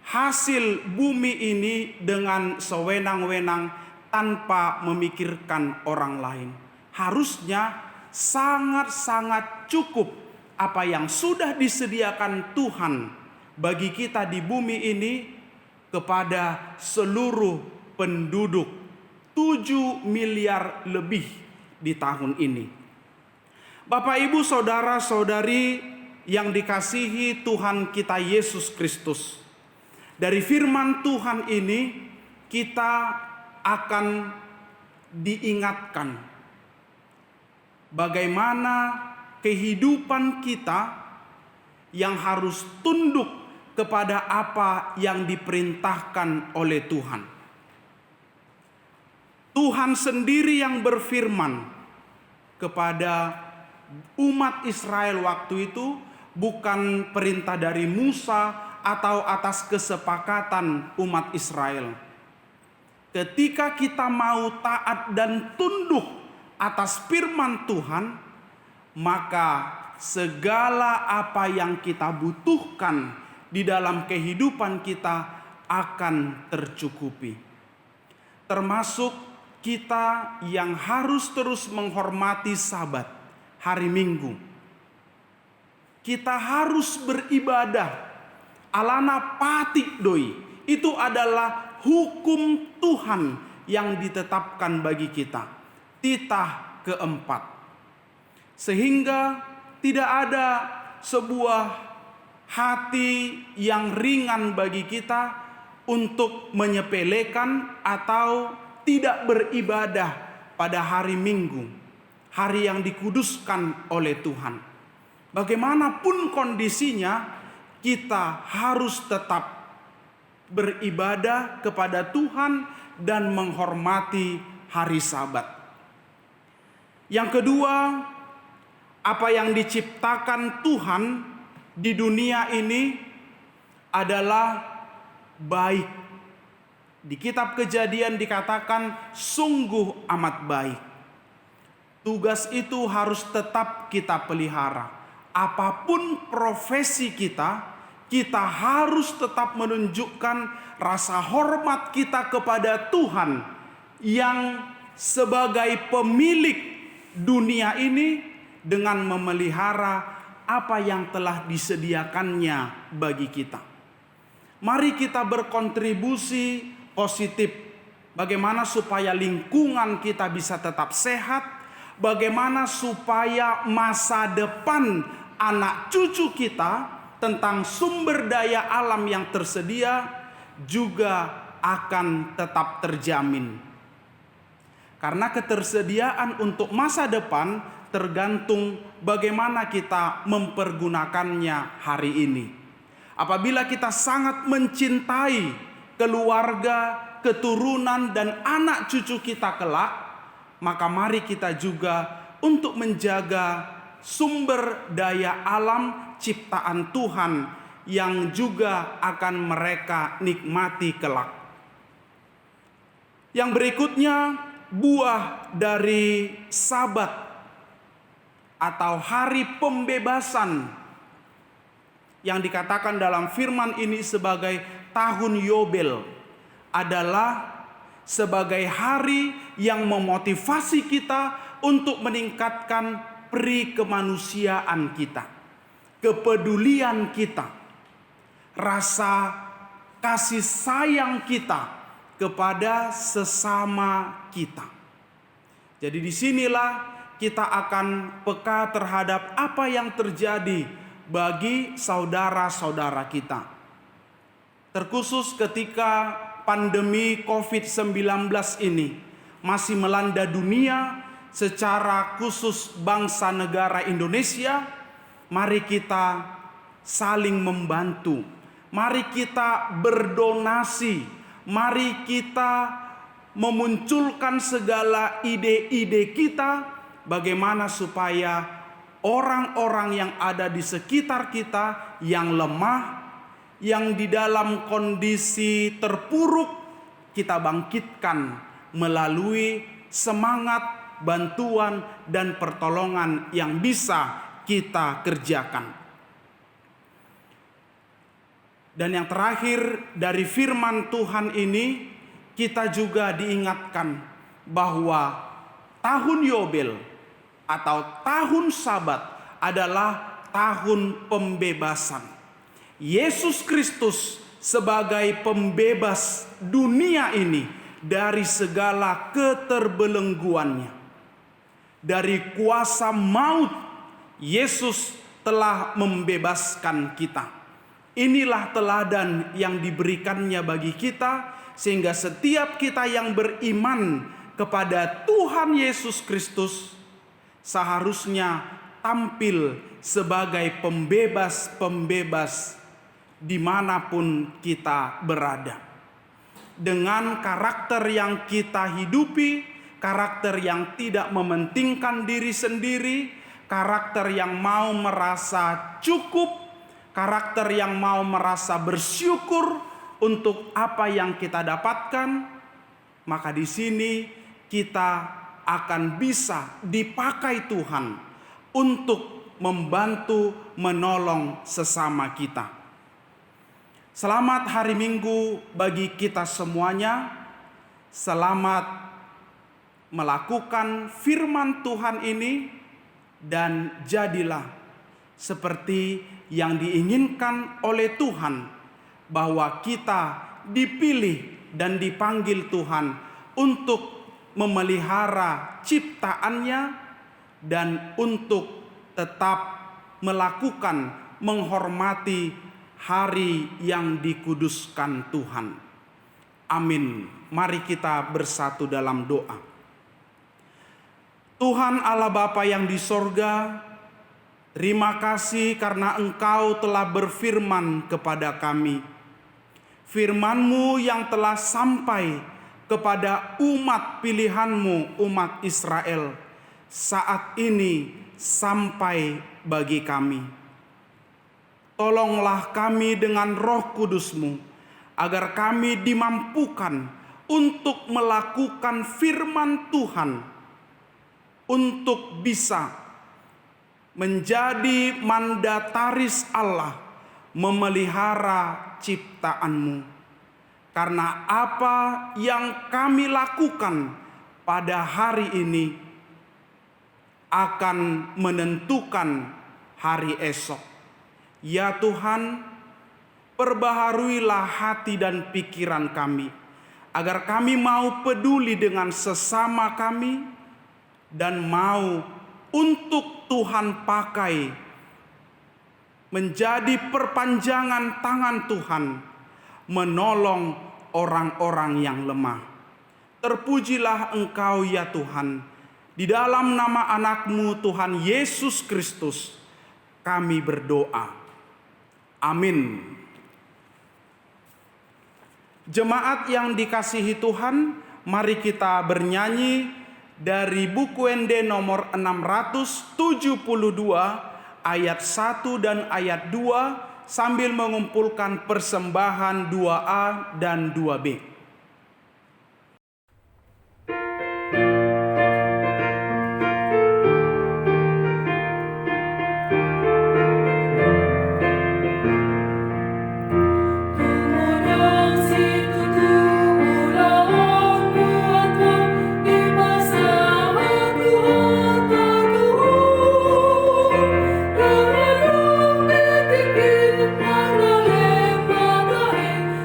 hasil bumi ini dengan sewenang-wenang tanpa memikirkan orang lain. Harusnya sangat-sangat cukup apa yang sudah disediakan Tuhan bagi kita di bumi ini kepada seluruh penduduk 7 miliar lebih di tahun ini. Bapak, Ibu, saudara-saudari yang dikasihi Tuhan kita Yesus Kristus, dari firman Tuhan ini kita akan diingatkan bagaimana kehidupan kita yang harus tunduk kepada apa yang diperintahkan oleh Tuhan. Tuhan sendiri yang berfirman kepada umat Israel waktu itu, bukan perintah dari Musa atau atas kesepakatan umat Israel. Ketika kita mau taat dan tunduk atas firman Tuhan, maka segala apa yang kita butuhkan di dalam kehidupan kita akan tercukupi. Termasuk kita yang harus terus menghormati Sabat, hari Minggu. Kita harus beribadah. Alana patik doi. Itu adalah hukum Tuhan yang ditetapkan bagi kita. Titah keempat. Sehingga tidak ada sebuah hati yang ringan bagi kita untuk menyepelekan atau tidak beribadah pada hari Minggu, hari yang dikuduskan oleh Tuhan. Bagaimanapun kondisinya, kita harus tetap beribadah kepada Tuhan dan menghormati hari Sabat. Yang kedua, apa yang diciptakan Tuhan di dunia ini adalah baik. Di kitab Kejadian dikatakan sungguh amat baik. Tugas itu harus tetap kita pelihara. Apapun profesi kita, kita harus tetap menunjukkan rasa hormat kita kepada Tuhan yang sebagai pemilik dunia ini dengan memelihara apa yang telah disediakannya bagi kita. Mari kita berkontribusi positif. Bagaimana supaya lingkungan kita bisa tetap sehat, bagaimana supaya masa depan anak cucu kita tentang sumber daya alam yang tersedia juga akan tetap terjamin. Karena ketersediaan untuk masa depan tergantung bagaimana kita mempergunakannya hari ini. Apabila kita sangat mencintai keluarga, keturunan, dan anak cucu kita kelak, maka mari kita juga untuk menjaga sumber daya alam ciptaan Tuhan yang juga akan mereka nikmati kelak. Yang berikutnya, buah dari Sabat atau hari pembebasan yang dikatakan dalam firman ini sebagai tahun Yobel adalah sebagai hari yang memotivasi kita untuk meningkatkan pri kemanusiaan kita, kepedulian kita, rasa kasih sayang kita kepada sesama kita. Jadi disinilah kita akan peka terhadap apa yang terjadi bagi saudara-saudara kita. Terkhusus ketika pandemi COVID-19 ini masih melanda dunia, secara khusus bangsa negara Indonesia, mari kita saling membantu. Mari kita berdonasi. Mari kita memunculkan segala ide-ide kita bagaimana supaya orang-orang yang ada di sekitar kita yang lemah, yang di dalam kondisi terpuruk kita bangkitkan melalui semangat, bantuan, dan pertolongan yang bisa kita kerjakan. Dan yang terakhir dari firman Tuhan ini, kita juga diingatkan bahwa tahun Yobel atau tahun Sabat adalah tahun pembebasan. Yesus Kristus sebagai pembebas dunia ini dari segala keterbelengguannya. Dari kuasa maut, Yesus telah membebaskan kita. Inilah teladan yang diberikannya bagi kita, sehingga setiap kita yang beriman kepada Tuhan Yesus Kristus seharusnya tampil sebagai pembebas-pembebas dimanapun kita berada. Dengan karakter yang kita hidupi, karakter yang tidak mementingkan diri sendiri, karakter yang mau merasa cukup, karakter yang mau merasa bersyukur untuk apa yang kita dapatkan, maka di sini kita akan bisa dipakai Tuhan untuk membantu menolong sesama kita. Selamat hari Minggu bagi kita semuanya. Selamat melakukan firman Tuhan ini, dan jadilah seperti yang diinginkan oleh Tuhan, bahwa kita dipilih dan dipanggil Tuhan untuk memelihara ciptaannya dan untuk tetap melakukan, menghormati hari yang dikuduskan Tuhan. Amin. Mari kita bersatu dalam doa. Tuhan Allah Bapa yang di sorga, terima kasih karena Engkau telah berfirman kepada kami. Firman-Mu yang telah sampai kepada umat pilihan-Mu, umat Israel, saat ini sampai bagi kami. Tolonglah kami dengan Roh Kudus-Mu, agar kami dimampukan untuk melakukan firman Tuhan, untuk bisa menjadi mandataris Allah, memelihara ciptaan-Mu. Karena apa yang kami lakukan pada hari ini akan menentukan hari esok. Ya Tuhan, perbaharuilah hati dan pikiran kami, agar kami mau peduli dengan sesama kami dan mau untuk Tuhan pakai menjadi perpanjangan tangan Tuhan, menolong orang-orang yang lemah. Terpujilah Engkau ya Tuhan. Di dalam nama anak-Mu Tuhan Yesus Kristus kami berdoa. Amin. Jemaat yang dikasihi Tuhan, mari kita bernyanyi dari buku ND nomor 672 ayat 1 dan ayat 2 sambil mengumpulkan persembahan 2A dan 2B.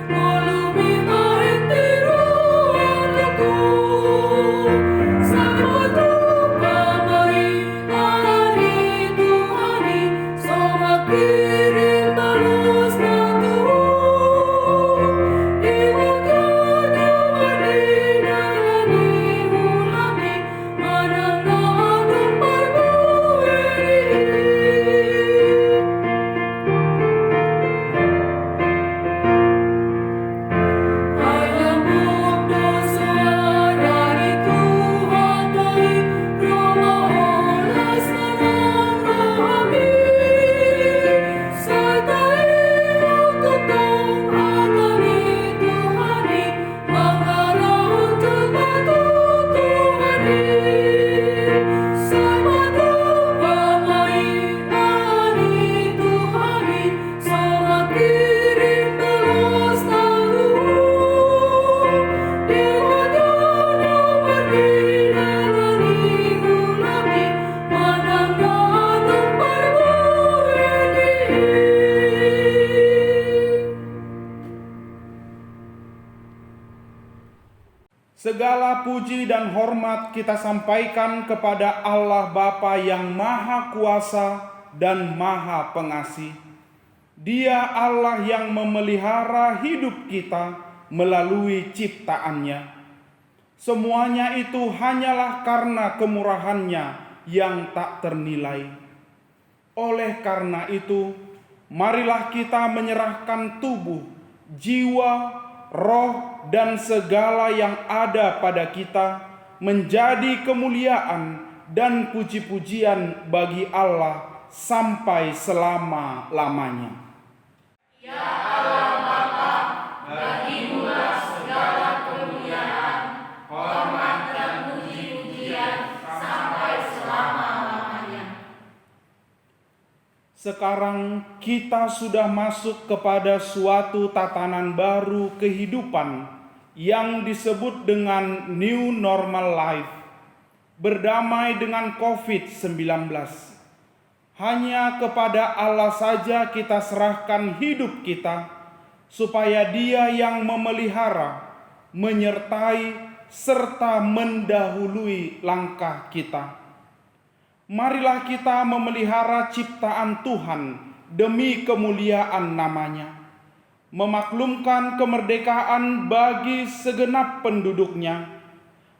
Molumi mahente Segala puji dan hormat kita sampaikan kepada Allah Bapa yang Maha Kuasa dan Maha Pengasih. Dia Allah yang memelihara hidup kita melalui ciptaannya. Semuanya itu hanyalah karena kemurahan-Nya yang tak ternilai. Oleh karena itu, marilah kita menyerahkan tubuh, jiwa, roh, dan segala yang ada pada kita menjadi kemuliaan dan puji-pujian bagi Allah sampai selama-lamanya. Ya Allah Bapa, bagimu-lah segala kemuliaan, hormat dan puji-pujian sampai selama-lamanya. Sekarang kita sudah masuk kepada suatu tatanan baru kehidupan yang disebut dengan New Normal Life, berdamai dengan COVID-19. Hanya kepada Allah saja kita serahkan hidup kita, supaya Dia yang memelihara, menyertai, serta mendahului langkah kita. Marilah kita memelihara ciptaan Tuhan demi kemuliaan nama-Nya, memaklumkan kemerdekaan bagi segenap penduduknya,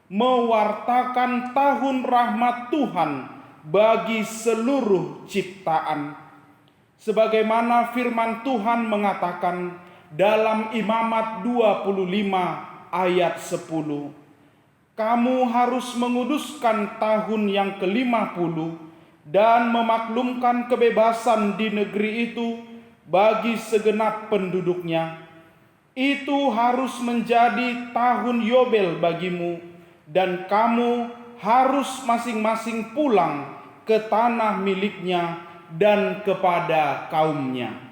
mewartakan tahun rahmat Tuhan bagi seluruh ciptaan. Sebagaimana firman Tuhan mengatakan dalam Imamat 25 ayat 10, kamu harus menguduskan tahun yang ke-50 dan memaklumkan kebebasan di negeri itu bagi segenap penduduknya. Itu harus menjadi tahun Yobel bagimu, dan kamu harus masing-masing pulang ke tanah miliknya dan kepada kaumnya.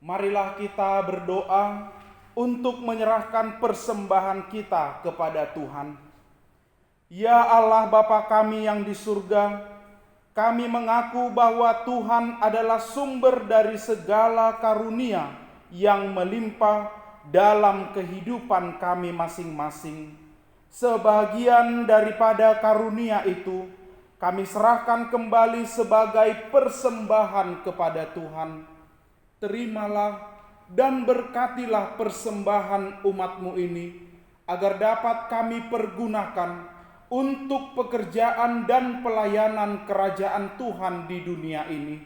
Marilah kita berdoa untuk menyerahkan persembahan kita kepada Tuhan. Ya Allah Bapa kami yang di surga, kami mengaku bahwa Tuhan adalah sumber dari segala karunia yang melimpah dalam kehidupan kami masing-masing. Sebagian daripada karunia itu kami serahkan kembali sebagai persembahan kepada Tuhan. Terimalah dan berkatilah persembahan umat-Mu ini, agar dapat kami pergunakan untuk pekerjaan dan pelayanan kerajaan Tuhan di dunia ini.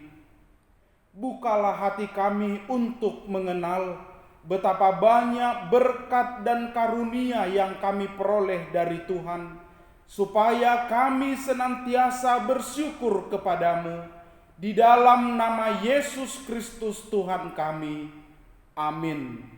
Bukalah hati kami untuk mengenal betapa banyak berkat dan karunia yang kami peroleh dari Tuhan, supaya kami senantiasa bersyukur kepadamu. Di dalam nama Yesus Kristus Tuhan kami. Amin.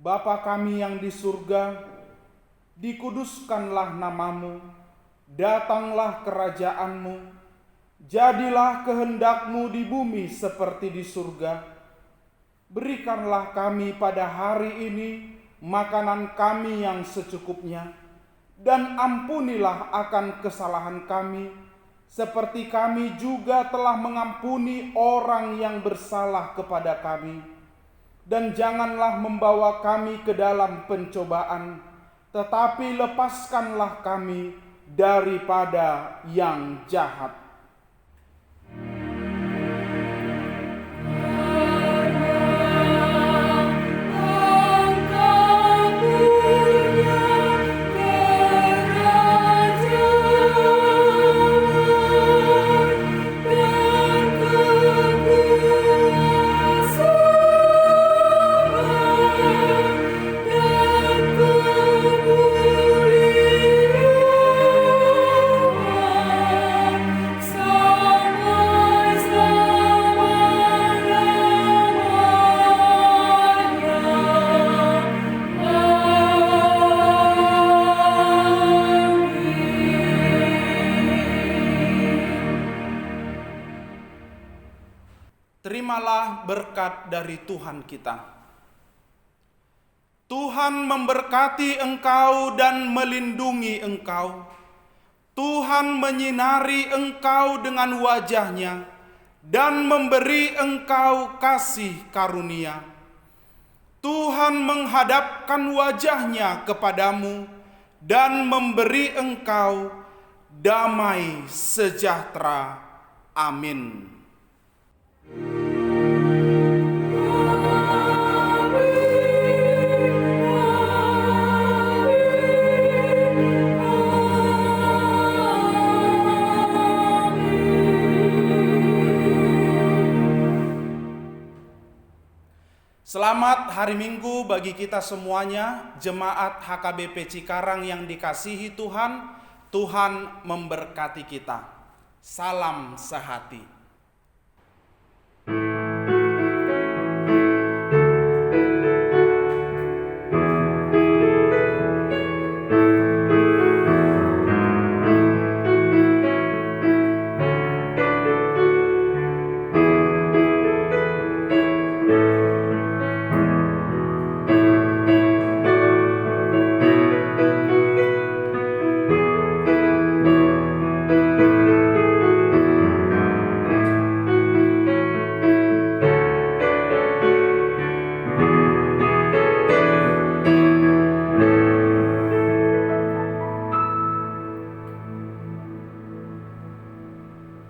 Bapa kami yang di surga, dikuduskanlah nama-Mu, datanglah kerajaan-Mu, jadilah kehendak-Mu di bumi seperti di surga. Berikanlah kami pada hari ini makanan kami yang secukupnya, Dan ampunilah akan kesalahan kami, seperti kami juga telah mengampuni orang yang bersalah kepada kami. Dan janganlah membawa kami ke dalam pencobaan, tetapi lepaskanlah kami daripada yang jahat. Terimalah berkat dari Tuhan kita. Tuhan memberkati engkau dan melindungi engkau. Tuhan menyinari engkau dengan wajah-Nya dan memberi engkau kasih karunia. Tuhan menghadapkan wajah-Nya kepadamu dan memberi engkau damai sejahtera. Amin. Selamat hari Minggu bagi kita semuanya, jemaat HKBP Cikarang yang dikasihi Tuhan. Tuhan memberkati kita. Salam sehati.